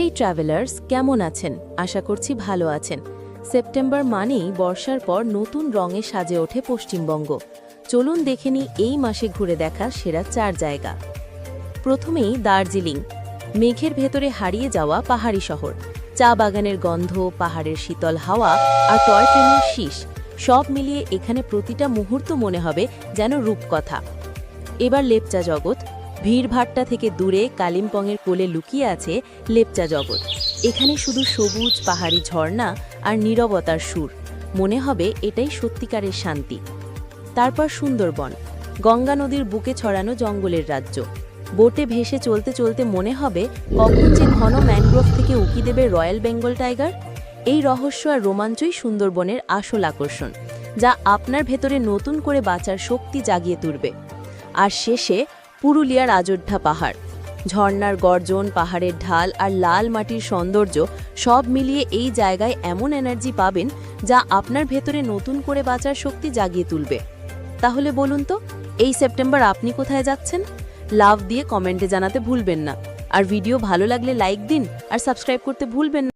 হেই travellers, কেমন আছেন? আশা করছি ভালো আছেন। সেপ্টেম্বর মানেই বর্ষার পর নতুন রঙে সাজে ওঠে পশ্চিমবঙ্গ। চলুন দেখে নিই এই মাসে ঘুরে দেখা সেরা 4 জায়গা। প্রথমেই দার্জিলিং, মেঘের ভেতরে হারিয়ে যাওয়া পাহাড়ি শহর। চা বাগানের গন্ধ, পাহাড়ের শীতল হাওয়া আর টয় ট্রেনের শীষ, সব মিলিয়ে এখানে প্রতিটা মুহূর্ত মনে হবে যেন রূপকথা। এবার লেপচা জগৎ, ভিড়ভাট্টা থেকে দূরে কালিম্পংয়ের কোলে লুকিয়ে আছে লেপচা জগৎ। এখানে শুধু সবুজ পাহাড়ি ঝর্ণা আর নীরবতার সুর, মনে হবে এটাই সত্যিকারের শান্তি। তারপর সুন্দরবন, গঙ্গা নদীর বুকে ছড়ানো জঙ্গলের রাজ্য। বোটে ভেসে চলতে চলতে মনে হবে কখন যে ঘন ম্যানগ্রোভ থেকে উকি দেবে রয়্যাল বেঙ্গল টাইগার। এই রহস্য আর রোমাঞ্চই সুন্দরবনের আসল আকর্ষণ, যা আপনার ভেতরে নতুন করে বাঁচার শক্তি জাগিয়ে তুলবে। আর শেষে পুরুলিয়ার অযোধ্যা পাহাড়, ঝর্ণার গর্জন, পাহাড়ের ঢাল আর লাল মাটির সৌন্দর্য, সব মিলিয়ে এই জায়গায় এমন এনার্জি পাবেন যা আপনার ভেতরে নতুন করে বাঁচার শক্তি জাগিয়ে তুলবে। তাহলে বলুন তো, এই সেপ্টেম্বর আপনি কোথায় যাচ্ছেন? লাভ দিয়ে কমেন্টে জানাতে ভুলবেন না। আর ভিডিও ভালো লাগলে লাইক দিন আর সাবস্ক্রাইব করতে ভুলবেন না।